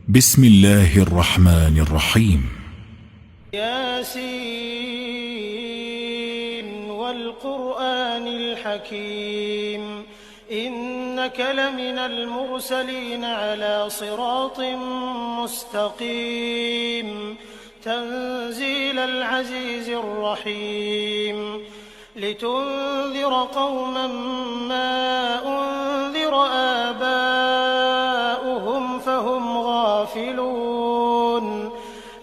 بسم الله الرحمن الرحيم. ياسين والقرآن الحكيم إنك لمن المرسلين على صراط مستقيم تنزيل العزيز الرحيم لتنذر قوما ما أنذر آباؤهم فهم غافلون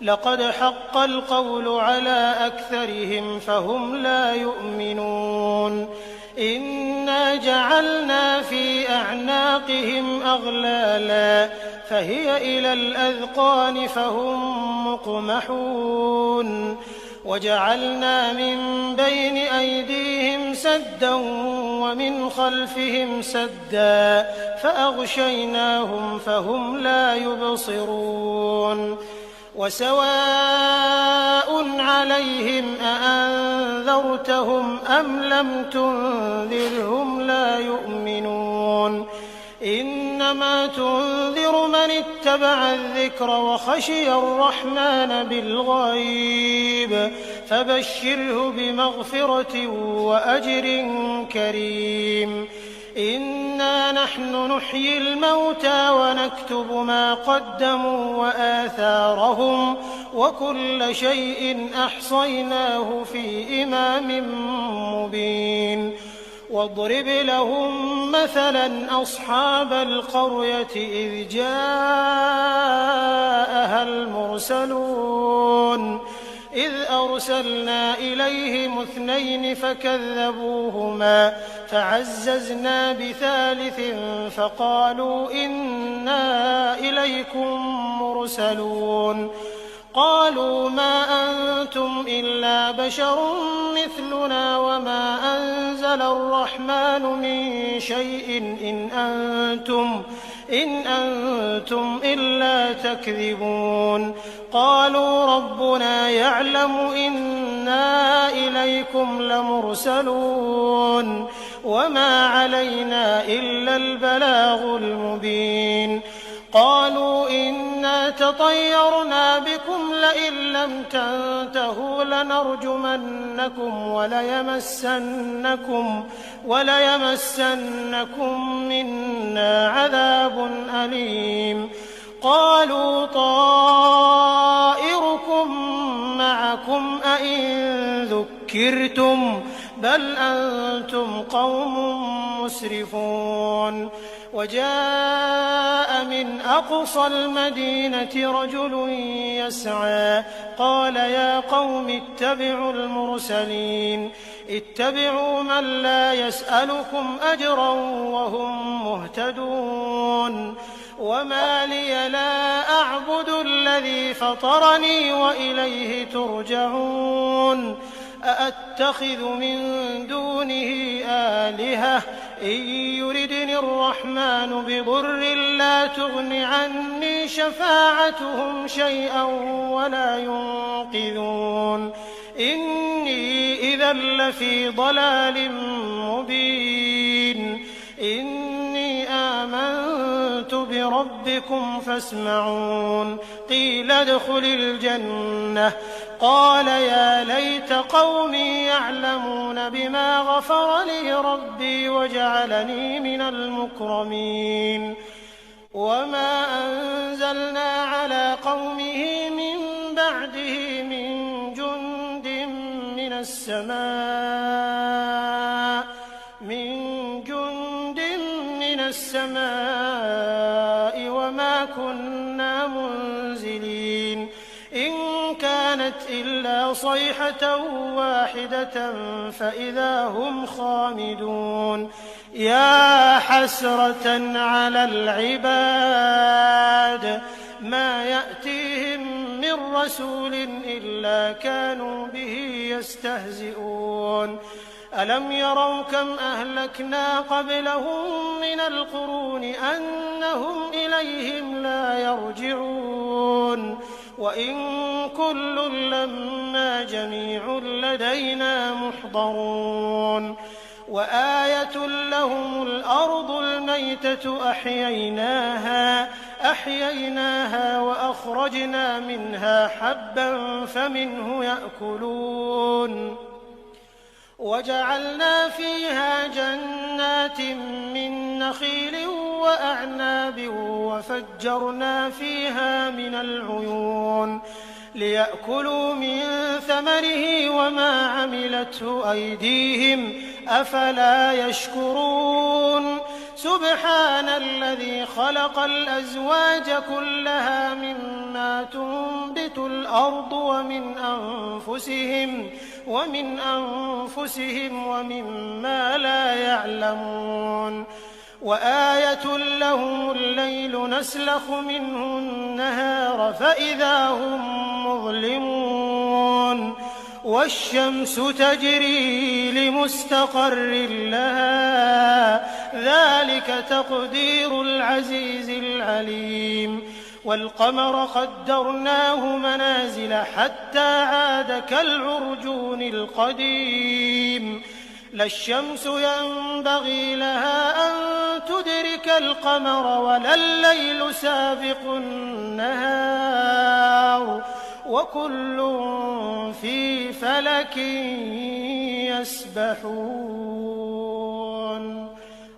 لقد حق القول على أكثرهم فهم لا يؤمنون إنا جعلنا في أعناقهم أغلالا فهي إلى الأذقان فهم مقمحون وجعلنا من بين أيديهم سدا ومن خلفهم سدا فأغشيناهم فهم لا يبصرون وسواء عليهم أأنذرتهم أم لم تنذرهم لا يؤمنون إنما تنذر من اتبع الذكر وخشي الرحمن بالغيب فبشره بمغفرة وأجر كريم إنا نحن نحيي الموتى ونكتب ما قدموا وآثارهم وكل شيء أحصيناه في إمام مبين واضرب لهم مثلا أصحاب القرية إذ جاءها المرسلون إذ أرسلنا إليهم 2 فكذبوهما فعززنا بثالث فقالوا إنا إليكم مرسلون قالوا ما أنتم إلا بشر مثلنا وما أنزل الرحمن من شيء إن أنتم إلا تكذبون قالوا ربنا يعلم إنا إليكم لمرسلون وما علينا إلا البلاغ المبين قالوا إنا تطيرنا بكم لئن لم تنتهوا لنرجمنكم وليمسنكم منا عذاب أليم قالوا طائركم معكم أئن ذكرتم بل أنتم قوم مسرفون وجاء من أقصى المدينة رجل يسعى قال يا قوم اتبعوا المرسلين اتبعوا من لا يسألكم أجرا وهم مهتدون وما لي لا أعبد الذي فطرني وإليه ترجعون أأتخذ من دونه آلهة إن يردني الرحمن بضر لا تغن عني شفاعتهم شيئا ولا ينقذون إني إذا لفي ضلال مبين إني آمنت بربكم فاسمعون قيل ادخل الجنة قال يا ليت قومي يعلمون بما غفر لي ربي وجعلني من المكرمين وما أنزلنا على قومه من بعده من جند من السماء وما كنا منزلين إن كانت إلا صيحة واحدة فإذا هم خامدون يا حسرة على العباد ما يأتيهم من رسول إلا كانوا به يستهزئون ألم يروا كم أهلكنا قبلهم من القرون أنهم إليهم لا يرجعون وإن كل لما جميع لدينا محضرون وآية لهم الأرض الميتة أحييناها فأخرجنا منها حبا فمنه يأكلون وجعلنا فيها جنات من نخيل وأعناب وفجرنا فيها من العيون ليأكلوا من ثمره وما عملته أيديهم أفلا يشكرون سبحان الذي خلق الأزواج كلها مما تنبت الأرض ومن أنفسهم ومما لا يعلمون وآية لهم الليل نسلخ منه النهار فإذا هم مظلمون والشمس تجري لمستقر لها ذلك تقدير العزيز العليم والقمر قدرناه منازل حتى عاد كالعرجون القديم لا الشمس ينبغي لها أن تدرك القمر ولا الليل سابق النهار وكل في فلك يسبحون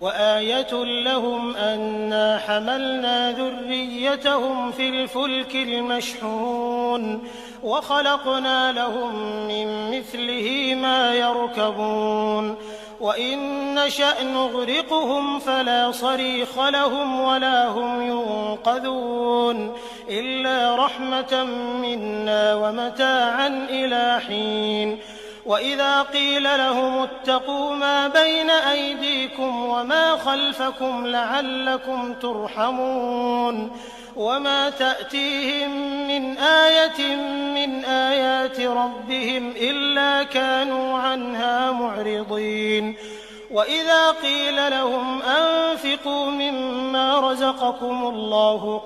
وآية لهم أنا حملنا ذريتهم في الفلك المشحون وخلقنا لهم من مثله ما يركبون وإن نشأ نغرقهم فلا صريخ لهم ولا هم ينقذون إلا رحمة منا ومتاعا إلى حين وإذا قيل لهم اتقوا ما بين أيديكم وما خلفكم لعلكم ترحمون وما تأتيهم من آية من آيات ربهم إلا كانوا عنها معرضين وإذا قيل لهم أنفقوا مما رزقكم الله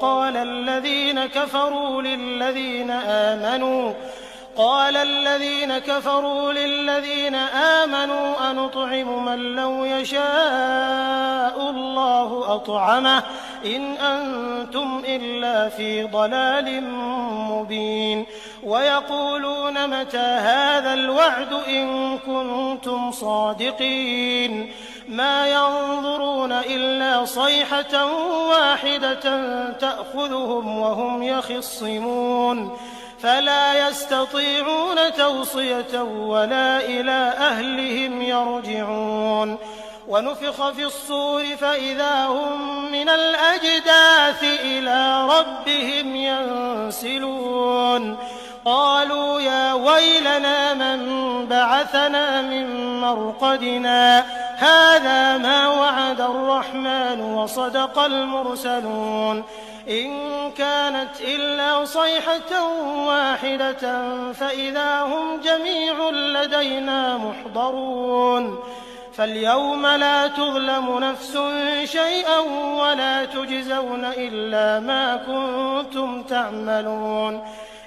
قال الذين كفروا للذين آمنوا أنطعم من لو يشاء الله أطعمه إن أنتم إلا في ضلال مبين ويقولون متى هذا الوعد إن كنتم صادقين ما ينظرون إلا صيحة واحدة تأخذهم وهم يخصمون فلا يستطيعون توصية ولا إلى أهلهم يرجعون ونفخ في الصور فإذا هم من الأجداث إلى ربهم ينسلون قالوا يا ويلنا من بعثنا من مرقدنا هذا ما وعد الرحمن وصدق المرسلون إن كانت إلا صيحة واحدة فإذا هم جميع لدينا محضرون فاليوم لا تظلم نفس شيئا ولا تجزون إلا ما كنتم تعملون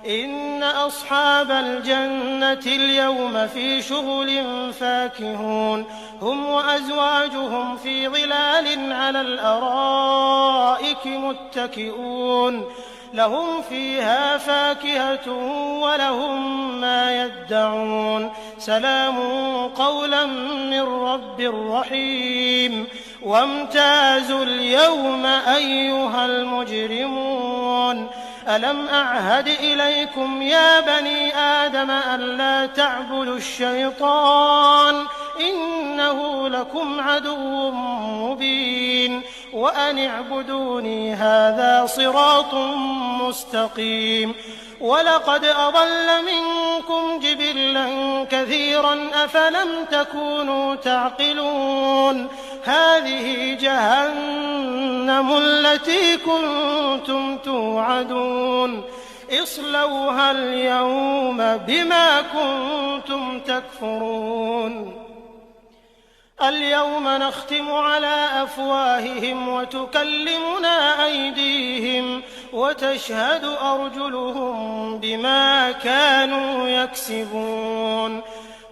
إن أصحاب الجنة اليوم في شغل فاكهون هم وأزواجهم في ظلال على الأرائك متكئون لهم فيها فاكهة ولهم ما يدعون سلام قولا من رب رحيم وامتازوا اليوم أيها المجرمون ألم أعهد إليكم يا بني آدم ألا تعبدوا الشيطان إنه لكم عدو مبين وأن اعبدوني هذا صراط مستقيم ولقد أضل منكم جبلا كثيرا أفلم تكونوا تعقلون هذه جهنم التي كنتم توعدون اصلوها اليوم بما كنتم تكفرون اليوم نختم على أفواههم وتكلمنا أيديهم وتشهد أرجلهم بما كانوا يكسبون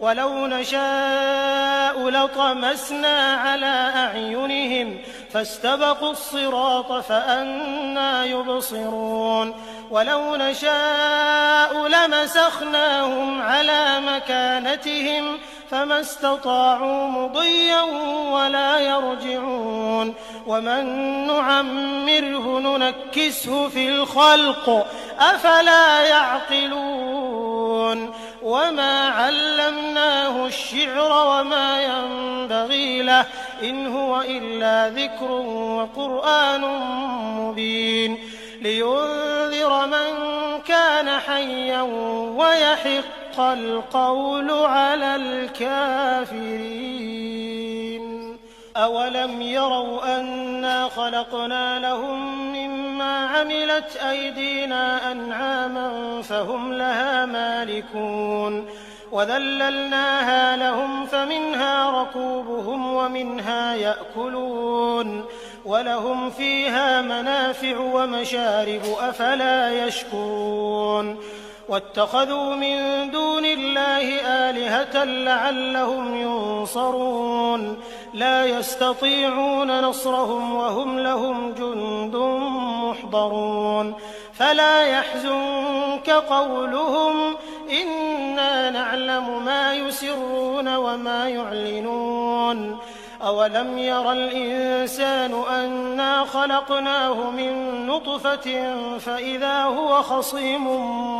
ولو نشاء لطمسنا على أعينهم فاستبقوا الصراط فأنى يبصرون ولو نشاء لمسخناهم على مكانتهم فما استطاعوا مضيا ولا يرجعون ومن نعمره ننكسه في الخلق أفلا يعقلون وما علمناه الشعر وما ينبغي له إن هو إلا ذكر وقرآن مبين لينذر من كان حيا ويحق القول على الكافرين أولم يروا أنا خلقنا لهم مما عملت أيدينا أنعاما فهم لها مالكون وذللناها لهم فمنها ركوبهم ومنها يأكلون ولهم فيها منافع ومشارب أفلا يشكرون واتخذوا من دون الله آلهة لعلهم ينصرون لا يستطيعون نصرهم وهم لهم جند محضرون فلا يحزنك قولهم إنا نعلم ما يسرون وما يعلنون أولم ير الإنسان أنا خلقناه من نطفة فإذا هو خصيم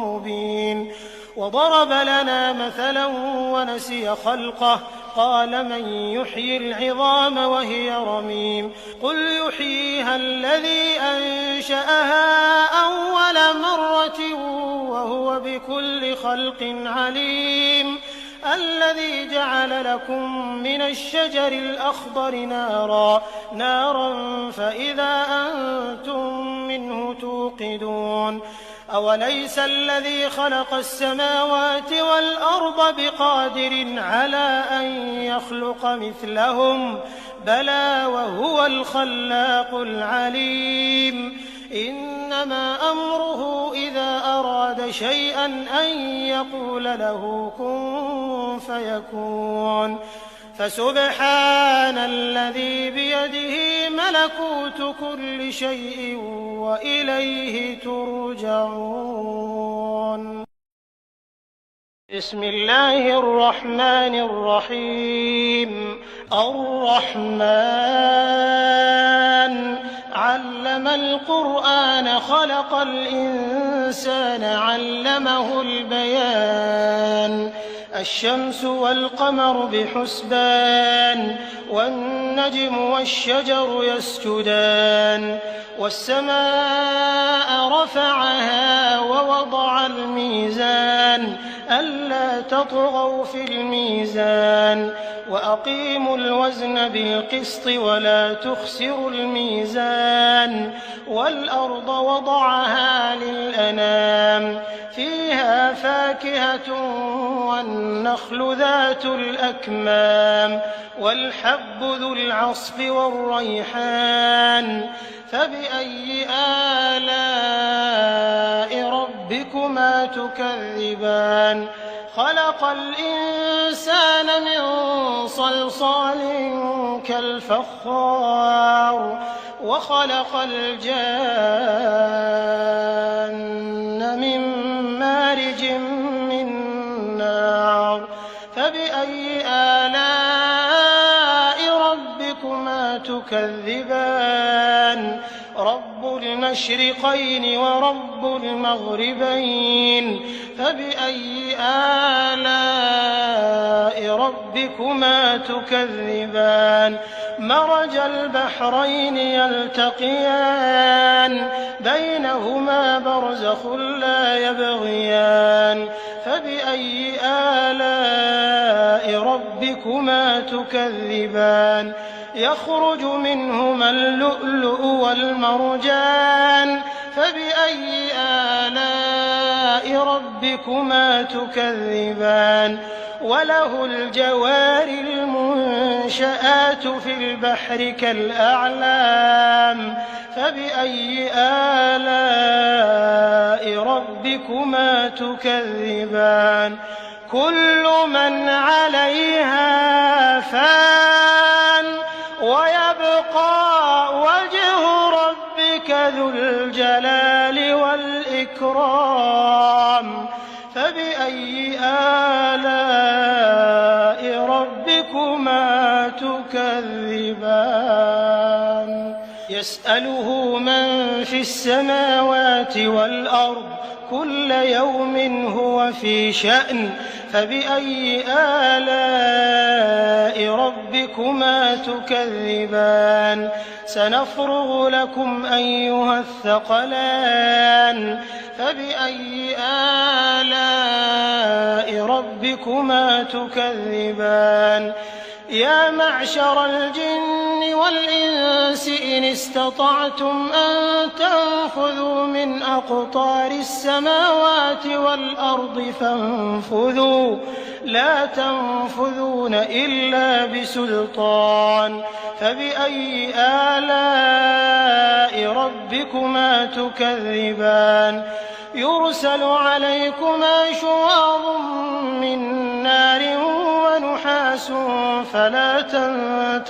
مبين وضرب لنا مثلا ونسي خلقه قال من يحيي العظام وهي رميم قل يحييها الذي أنشأها أول مرة وهو بكل خلق عليم الذي جعل لكم من الشجر الأخضر نارا فإذا أنتم منه توقدون أوليس الذي خلق السماوات والأرض بقادر على أن يخلق مثلهم بلى وهو الخلاق العليم إنما أمره إذا أراد شيئا أن يقول له كن فيكون فسبحان الذي بيده ملكوت كل شيء وإليه ترجعون بسم الله الرحمن الرحيم الرحمن علم القرآن خلق الإنسان علمه البيان الشمس والقمر بحسبان والنجم والشجر يسجدان والسماء رفعها ووضع الميزان ألا تطغوا في الميزان وأقيموا الوزن بالقسط ولا تخسروا الميزان والأرض وضعها للأنام فيها فاكهة والنخل ذات الأكمام والحب ذو العصف والريحان فبأي آلاء ربكما تكذبان خلق الإنسان من صلصال كالفخار وخلق الجان من مارج من نار فبأي آلاء ربكما تكذبان رب المشرقين ورب المغربين فبأي آلاء ربكما تكذبان مرج البحرين يلتقيان بينهما برزخ لا يبغيان فبأي آلاء ربكما تكذبان يخرج منهما اللؤلؤ والمرجان فبأي آلاء ربكما تكذبان وله الجوار المنشآت في البحر كالأعلام فبأي آلاء ربكما تكذبان كل من عليها فان ويبقى وجه ربك ذو الجلال والإكرام والإكرام فبأي آلاء ربكما تكذبان يسأله من في السماوات والأرض كل يوم هو في شأن فبأي آلاء ربكما تكذبان سنفرغ لكم أيها الثقلان فبأي آلاء ربكما تكذبان يا معشر الجن والإنس إن استطعتم أن تنفذوا من أقطار السماوات والأرض فانفذوا لا تنفذون إلا بسلطان فبأي آلاء ربكما تكذبان يرسل عليكما شواظ من نار ونحاس فلا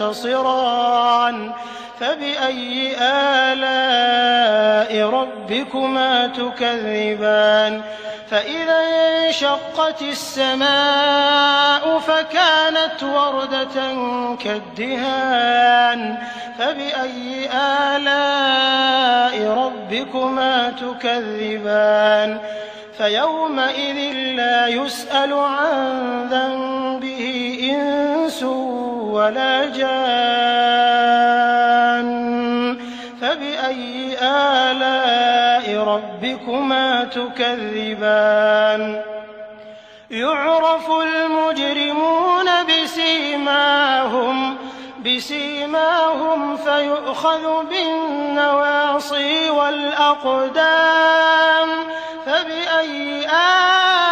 تنتصران فبأي آلاء ربكما تكذبان فإذا انشقت السماء فكانت وردة كالدهان فبأي آلاء ربكما تكذبان فيومئذ لا يسأل عن ذنبه إنس ولا جان فبأي آلاء ربكما تكذبان يعرف المجرمون بسيماهم فيؤخذ بالنواصي والأقدام فبأي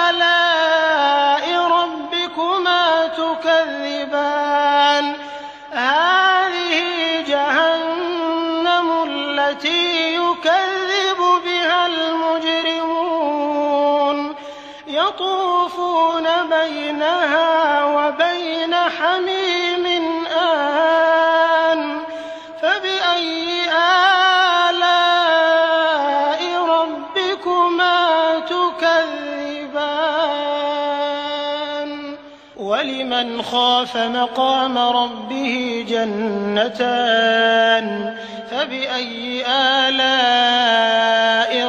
آلاء ربكما تكذبان هذه جهنم التي يكذب بها المجرمون يطوفون بينها وبين حميم آن فبأي آلاء ربكما تكذبان ولمن خاف مقام ربه جنتان فبأي آلاء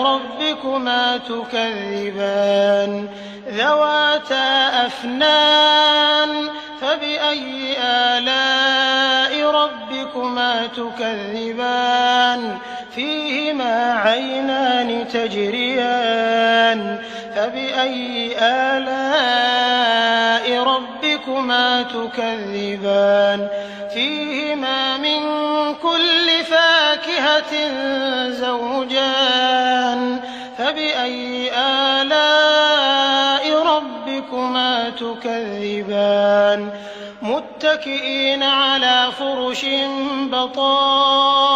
ربكما تكذبان ذواتا أفنان فبأي آلاء ربكما تكذبان فيهما عينان تجريان فبأي آلاء ربكما تكذبان فيهما من كل فاكهة زوجان فبأي آلاء ربكما تكذبان متكئين على فرش بطائنها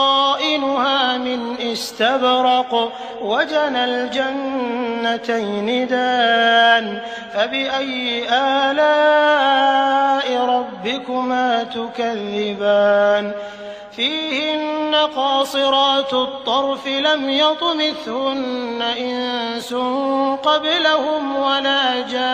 من استبرق وجنى الجنتين دان فبأي آلاء ربكما تكذبان فيهن قاصرات الطرف لم يطمثهن إنس قبلهم ولا جان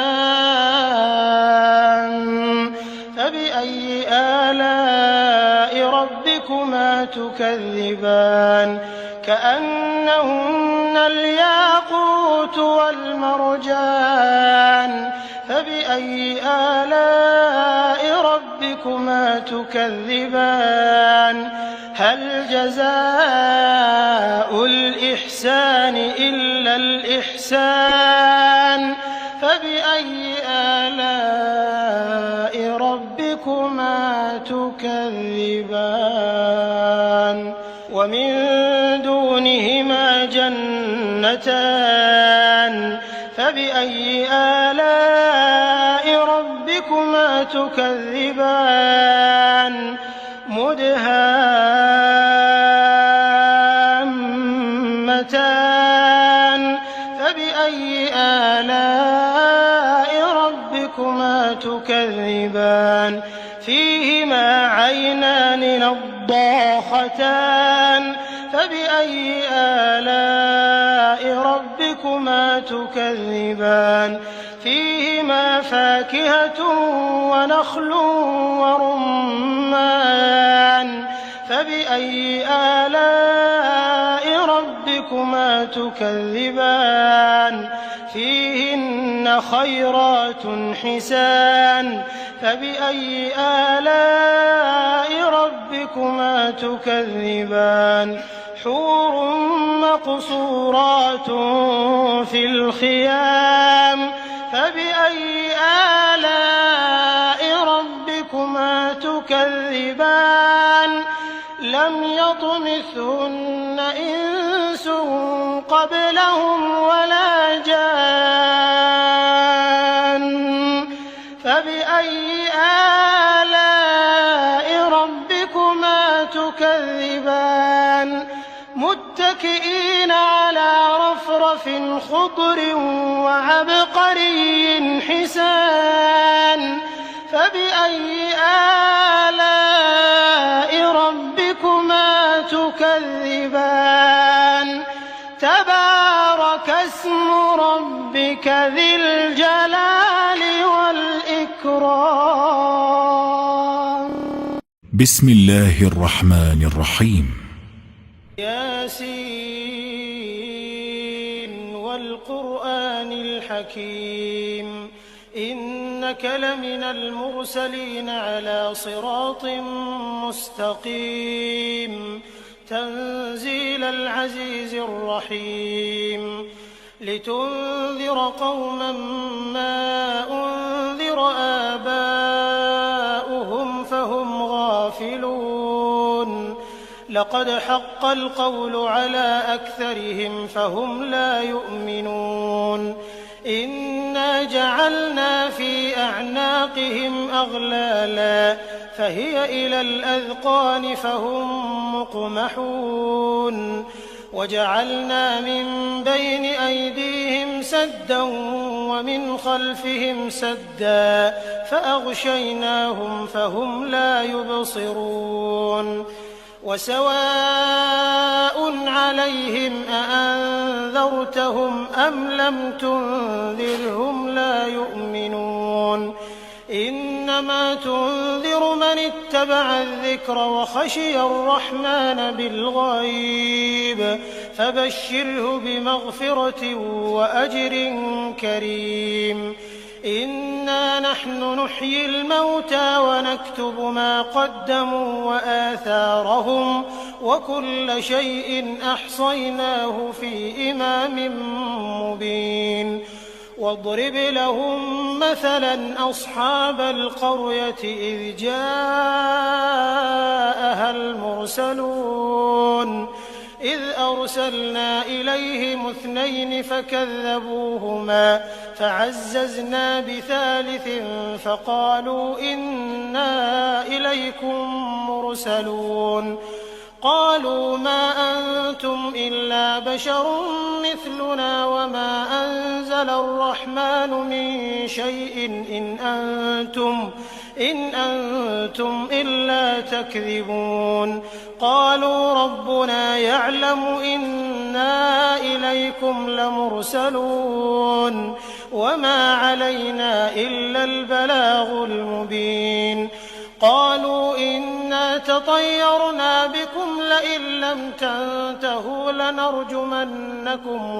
فبأي آلاء ربكما تكذبان كأنهن الياقوت والمرجان فبأي آلاء ربكما تكذبان هل جزاء الإحسان إلا الإحسان فبأي آلاء ربكما تكذبان ومن دونهما جنتان فبأي آلاء ربكما تكذبان مدهامتان فبأي آلاء ربكما تكذبان فيهما عينان نضاختان فبأي آلاء ربكما ربكما تكذبان فيهما فاكهة ونخل ورمان فبأي آلاء ربكما تكذبان فيهن خيرات حسان فبأي آلاء ربكما تكذبان حور مقصورات في الخيام فبأي آلاء ربكما تكذبان لم يطمثهن إنس قبلهم ولا جان فبأي آلاء ربكما تكذبان متكئين على رفرف خضر وعبقري حسان فبأي آلاء ربكما تكذبان تبارك اسم ربك ذي الجلال والإكرام. بسم الله الرحمن الرحيم. ياسين والقرآن الحكيم إنك لمن المرسلين على صراط مستقيم تنزيل العزيز الرحيم لتنذر قوما ما أنذر آباؤهم فهم غافلون لقد حق القول على أكثرهم فهم لا يؤمنون إنا جعلنا في أعناقهم أغلالا فهي إلى الأذقان فهم مقمحون وجعلنا من بين أيديهم سدا ومن خلفهم سدا فأغشيناهم فهم لا يبصرون وسواء عليهم أأنذرتهم أم لم تنذرهم لا يؤمنون إنما تنذر من اتبع الذكر وخشي الرحمن بالغيب فبشره بمغفرة وأجر كريم إنا نحن نحيي الموتى ونكتب ما قدموا وآثارهم وكل شيء أحصيناه في إمام مبين واضرب لهم مثلا أصحاب القرية إذ جاءها المرسلون إذ أرسلنا إليهم 2 فكذبوهما فعززنا بثالث فقالوا إنا إليكم مرسلون قالوا ما أنتم إلا بشر مثلنا وما أنزل الرحمن من شيء إن أنتم إلا تكذبون قالوا ربنا يعلم إنا إليكم لمرسلون وما علينا إلا البلاغ المبين قالوا إنا تطيرنا بكم لئن لم تنتهوا لنرجمنكم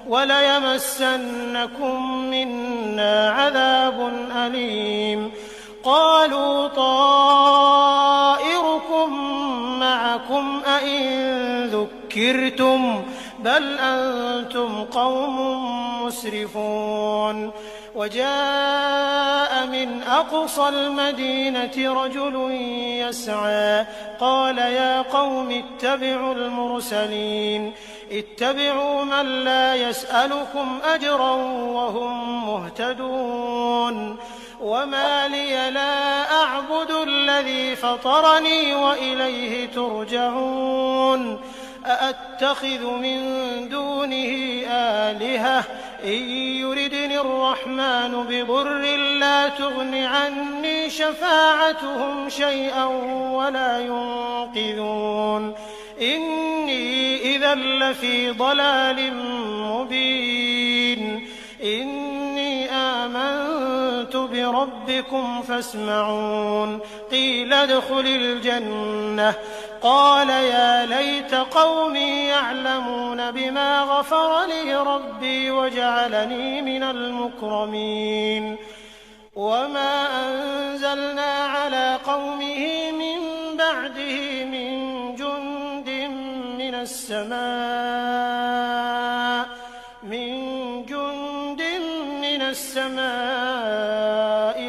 وليمسنكم منا عذاب أليم قالوا طائركم معكم أئن ذكرتم بل أنتم قوم مسرفون وجاء من أقصى المدينة رجل يسعى قال يا قوم اتبعوا المرسلين اتبعوا من لا يسألكم أجرا وهم مهتدون وما لي لا أعبد الذي فطرني وإليه ترجعون أأتخذ من دونه آلهة إن يردني الرحمن بضر لا تغن عني شفاعتهم شيئا ولا ينقذون إني إذا لفي ضلال مبين إني آمنت بربكم فاسمعون قيل ادخل الجنة قال يا ليت قومي يعلمون بما غفر لي ربي وجعلني من المكرمين وما أنزلنا على قومه من بعده من جند من السماء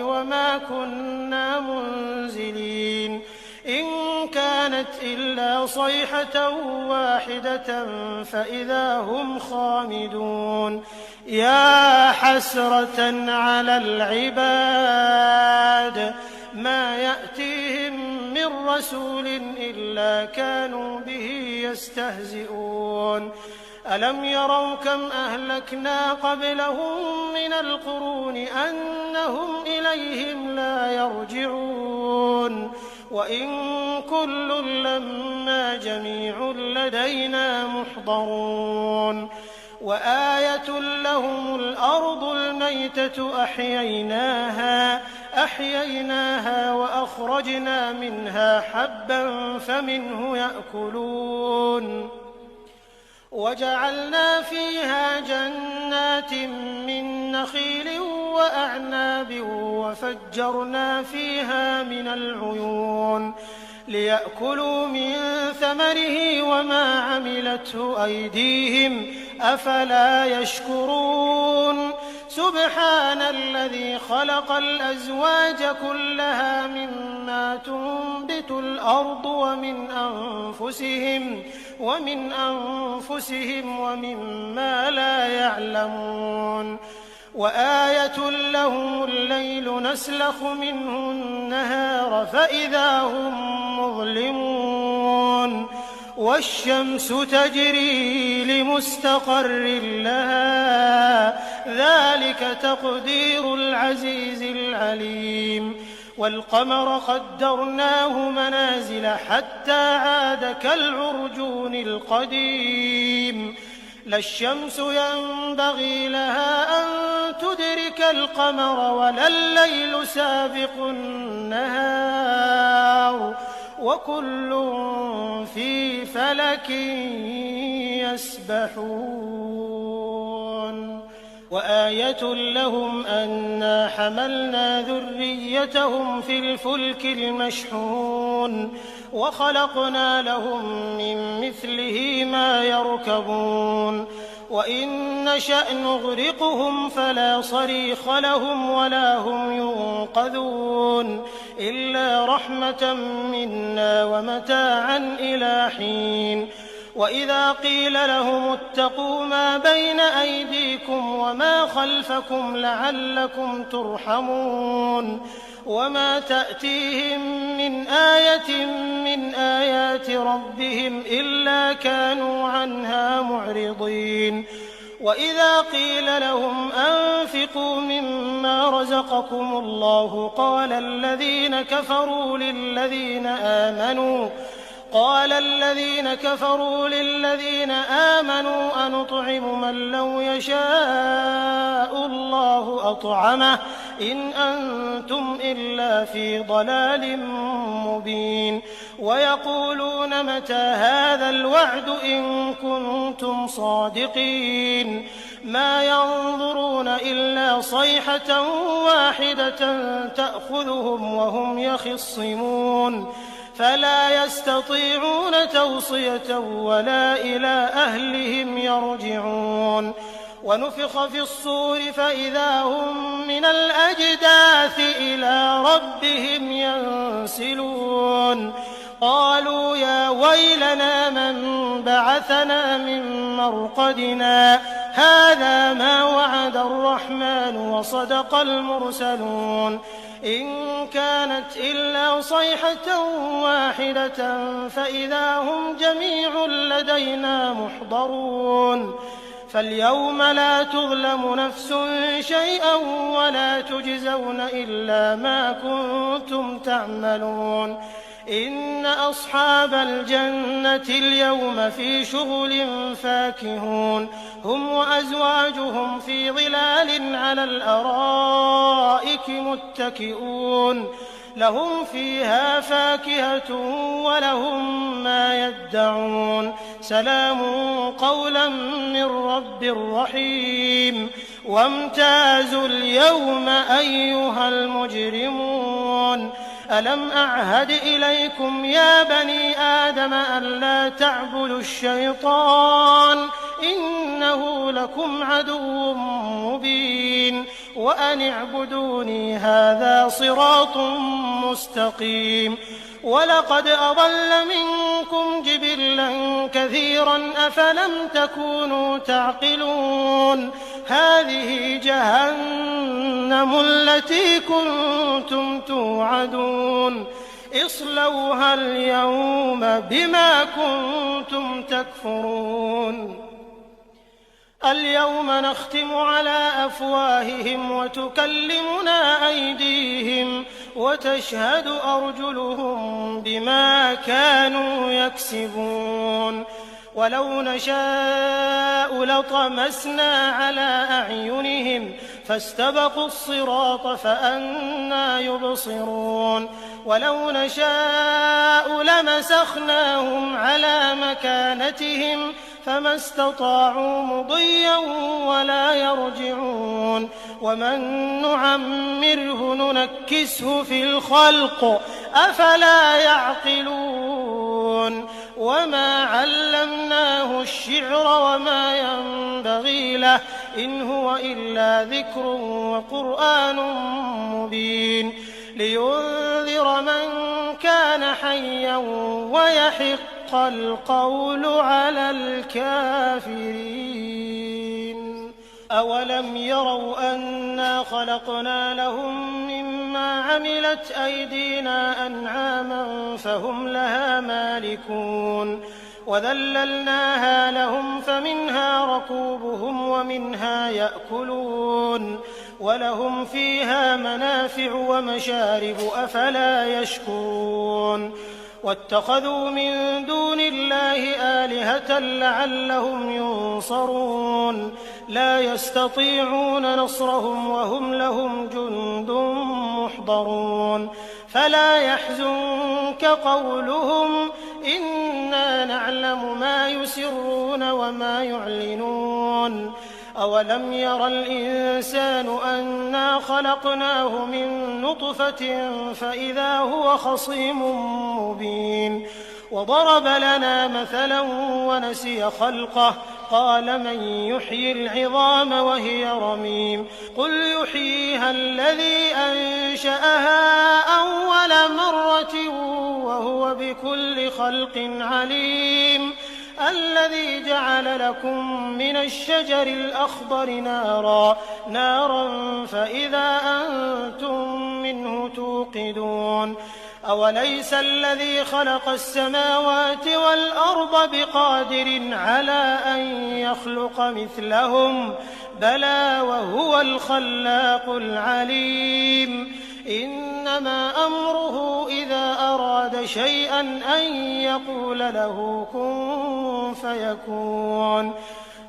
وما كنا منزلين إن كانت إلا صيحة واحدة فإذا هم خامدون يا حسرة على العباد ما يأتيهم من رسول إلا كانوا به يستهزئون ألم يروا كم أهلكنا قبلهم من القرون أنهم إليهم لا يرجعون وإن كل لما جميع لدينا محضرون وآية لهم الأرض الميتة أحييناها وأخرجنا منها حبا فمنه يأكلون وجعلنا فيها جنات من نخيل وأعناب وفجرنا فيها من العيون ليأكلوا من ثمره وما عملته أيديهم أفلا يشكرون سبحان الذي خلق الأزواج كلها مما تنبت الأرض ومن أنفسهم ومما لا يعلمون وآية لهم الليل نسلخ منه النهار فإذا هم مظلمون والشمس تجري لمستقر لها ذلك تقدير العزيز العليم والقمر قدرناه منازل حتى عاد كالعرجون القديم لا الشمس ينبغي لها أن تدرك القمر ولا الليل سابق النهار وكل في فلك يسبحون وآية لهم أنا حملنا ذريتهم في الفلك المشحون وخلقنا لهم من مثله ما يركبون وإن نشأ نغرقهم فلا صريخ لهم ولا هم ينقذون إلا رحمة منا ومتاعا إلى حين وإذا قيل لهم اتقوا ما بين أيديكم وما خلفكم لعلكم ترحمون وما تأتيهم من آية من آيات ربهم إلا كانوا عنها معرضين وإذا قيل لهم أنفقوا مما رزقكم الله قال الذين كفروا للذين آمنوا أنطعم من لو يشاء الله أطعمه إن أنتم إلا في ضلال مبين ويقولون متى هذا الوعد إن كنتم صادقين ما ينظرون إلا صيحة واحدة تأخذهم وهم يخصمون فلا يستطيعون توصية ولا إلى أهلهم يرجعون ونفخ في الصور فإذا هم من الأجداث إلى ربهم ينسلون قالوا يا ويلنا من بعثنا من مرقدنا هذا ما وعد الرحمن وصدق المرسلون إن كانت إلا صيحة واحدة فإذا هم جميع لدينا محضرون فاليوم لا تظلم نفس شيئا ولا تجزون إلا ما كنتم تعملون إن أصحاب الجنة اليوم في شغل فاكهون هم وأزواجهم في ظلال على الأرائك متكئون لهم فيها فاكهة ولهم ما يدعون سلام قولا من رب رحيم وامتازوا اليوم أيها المجرمون ألم أعهد إليكم يا بني آدم ألا تعبدوا الشيطان إنه لكم عدو مبين وأن اعبدوني هذا صراط مستقيم ولقد أضل منكم جبلا كثيرا أفلم تكونوا تعقلون هذه جهنم التي كنتم توعدون اصلوها اليوم بما كنتم تكفرون اليوم نختم على أفواههم وتكلمنا أيديهم وتشهد أرجلهم بما كانوا يكسبون ولو نشاء لطمسنا على أعينهم فاستبقوا الصراط فأنى يبصرون ولو نشاء لمسخناهم على مكانتهم فما استطاعوا مضيا ولا يرجعون ومن نعمره ننكسه في الخلق أفلا يعقلون وما علمناه الشعر وما ينبغي له إن هو إلا ذكر وقرآن مبين لينذر من كان حيا ويحق القول على الكافرين أولم يروا أنا خلقنا لهم مما عملت أيدينا أنعاما فهم لها مالكون وذللناها لهم فمنها ركوبهم ومنها يأكلون ولهم فيها منافع ومشارب أفلا يشكرون واتخذوا من دون الله آلهة لعلهم ينصرون لا يستطيعون نصرهم وهم لهم جند محضرون فلا يحزنك قولهم إنا نعلم ما يسرون وما يعلنون أولم ير الإنسان أنا خلقناه من نطفة فإذا هو خصيم مبين وضرب لنا مثلا ونسي خلقه قال من يحيي العظام وهي رميم قل يحييها الذي أنشأها أول مرة وهو بكل خلق عليم الذي جعل لكم من الشجر الأخضر نارا فإذا أنتم منه توقدون أوليس الذي خلق السماوات والأرض بقادر على أن يخلق مثلهم بلى وهو الخلاق العليم إنما أمره إذا أراد شيئا أن يقول له كن فيكون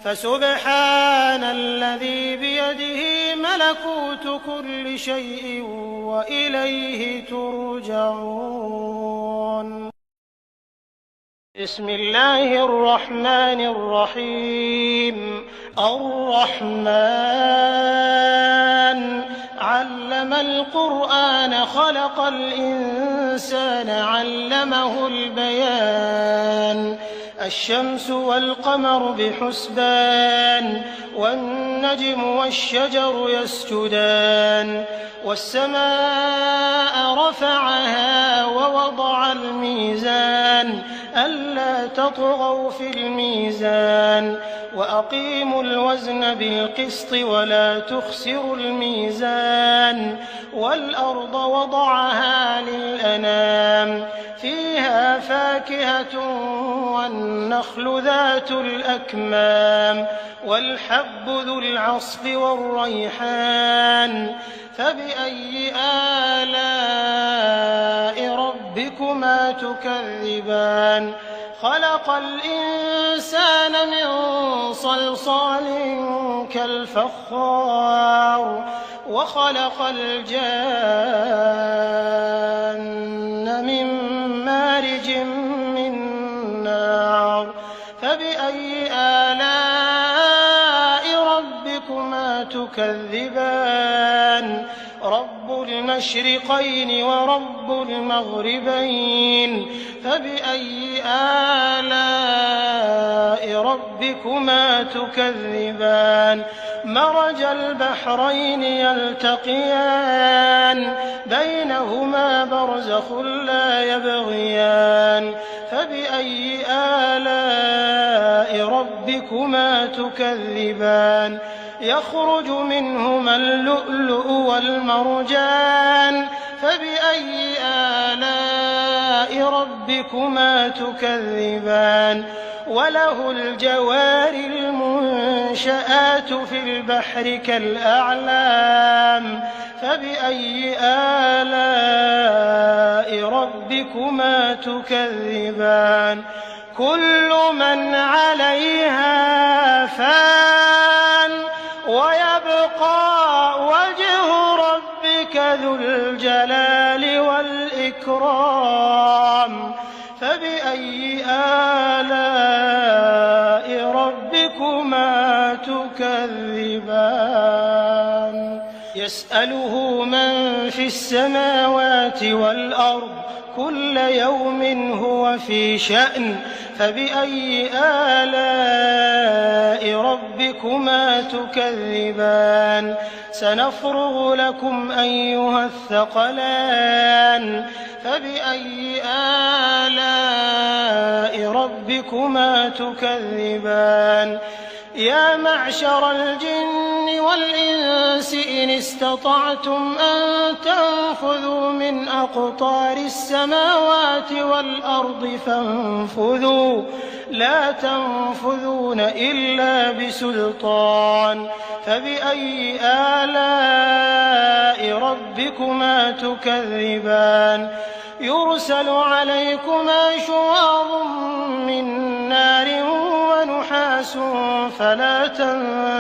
فسبحان الذي بيده ملكوت كل شيء وإليه ترجعون بسم الله الرحمن الرحيم الرحمن علم القرآن خلق الإنسان علمه البيان الشمس والقمر بحسبان والنجم والشجر يسجدان والسماء رفعها ووضع الميزان ألا تطغوا في الميزان وأقيموا الوزن بالقسط ولا تخسروا الميزان والأرض وضعها للأنام فيها فاكهة والنخل ذات الأكمام والحب ذو العصف والريحان فبأي آلاء ربكما تكذبان خلق الإنسان من صلصال كالفخار وخلق الجان من مارج من نار فبأي آلاء ربكما تكذبان رب المشرقين ورب المغربين فبأي آلاء ربكما تكذبان مرج البحرين يلتقيان بينهما برزخ لا يبغيان فبأي آلاء ربكما تكذبان يخرج منهما اللؤلؤ والمرجان فبأي آلاء ربكما تكذبان وله الجوار المنشآت في البحر كالأعلام فبأي آلاء ربكما تكذبان كل من عليها فان ويبقى وجه ربك ذو الجلال والإكرام فبأي آلاء ربكما تكذبان يسأله من في السماوات والأرض كل يوم هو في شأن فبأي آلاء ربكما تكذبان سنفرغ لكم أيها الثقلان فبأي آلاء ربكما تكذبان يا معشر الجن والإنس إن استطعتم أن تنفذوا من أقطار السماوات والأرض فانفذوا لا تنفذون إلا بسلطان فبأي آلاء ربكما تكذبان يرسل عليكما شواظ من نار ونحاس فلا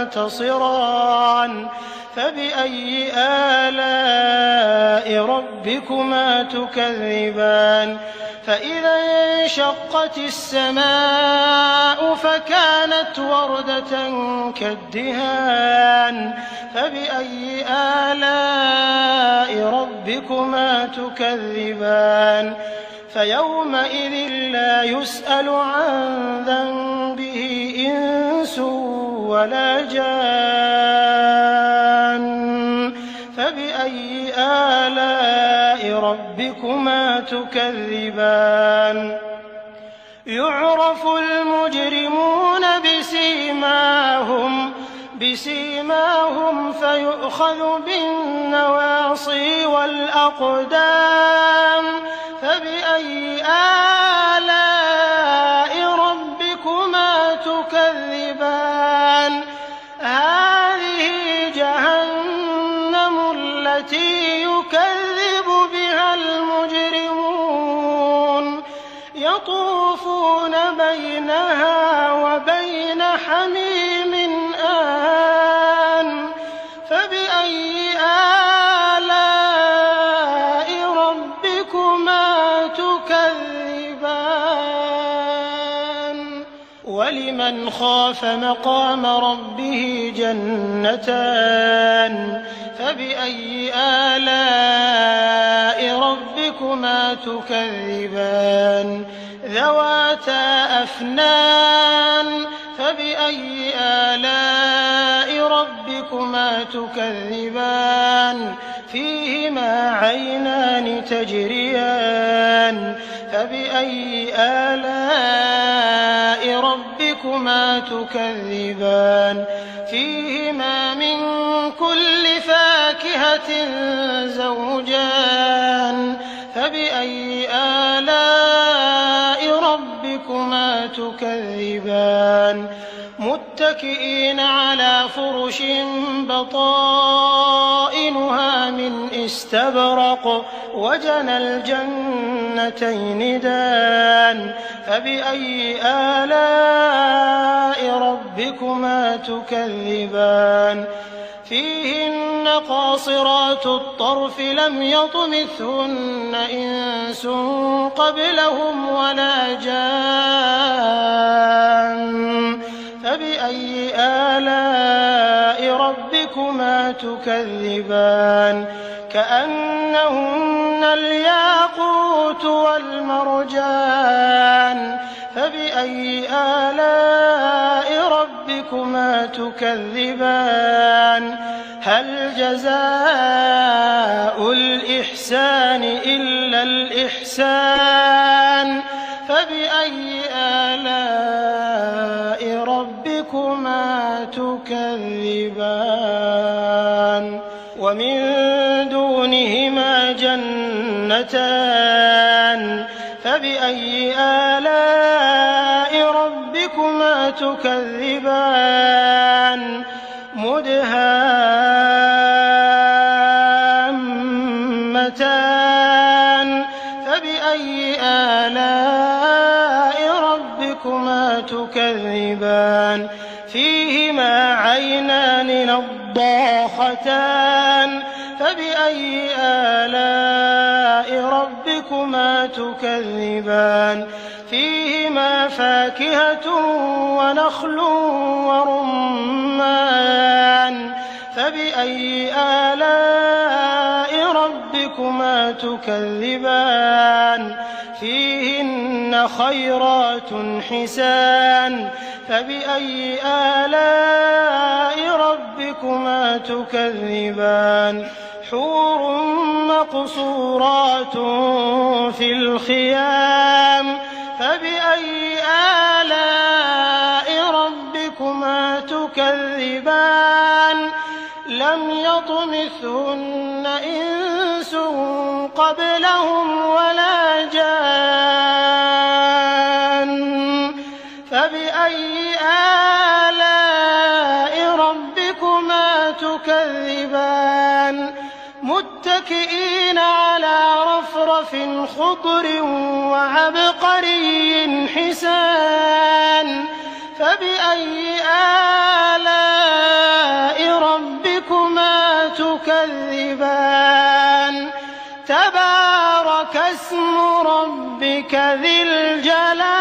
تنتصران فبأي آلاء ربكما تكذبان فإذا انشقت السماء فكانت وردة كالدهان فبأي آلاء ربكما تكذبان فيومئذ لا يسأل عن ذنبه إنس ولا جان فبأي آلاء ربكما تكذبان يعرف المجرمون بسيماهم فيؤخذ بالنواصي والأقدام فبأي آلاء ربكما تكذبان هذه جهنم التي يكذب بها المجرمون يطوفون بينها وبين حميم آن فبأي آلاء ربكما تكذبان ولمن خاف مقام ربه جنتان فبأي آلاء ربكما تكذبان ذواتا أفنان فبأي آلاء ربكما تكذبان فيهما عينان تجريان فبأي آلاء ربكما ربكما تكذبان فيهما من كل فاكهة زوجان فبأي آلاء ربكما تكذبان متكئين على فرش بطائنها من استبرق وجنى الجنتين دان فبأي آلاء ربكما تكذبان فيهن قاصرات الطرف لم يطمثهن إنس قبلهم ولا جان فبأي آلاء ربكما تكذبان كأنهن الياقوت والمرجان فبأي آلاء ربكما تكذبان هل جزاء الإحسان إلا الإحسان فبأي آلاء ربكما تكذبان ومن دونهما جنتان فبأي آلاء ربكما تكذبان مدهامتان فبأي آلاء ربكما تكذبان فيهما عينان نضاختان فبأي آلاء ربكما تكذبان فيهما فاكهة ونخل ورمان فبأي آلاء ربكما تكذبان فيهن خيرات حسان فبأي آلاء ربكما تكذبان حور مقصورات في الخيام فبأي آلاء ربكما تكذبان لم يطمثهن إنس قبلهم ولا جان فبأي آلاء ربكما تكذبان متكئين على رفرف خضر وعبقري حسان فبأي آلاء ربكما تكذبان تبارك اسم ربك ذي الجلال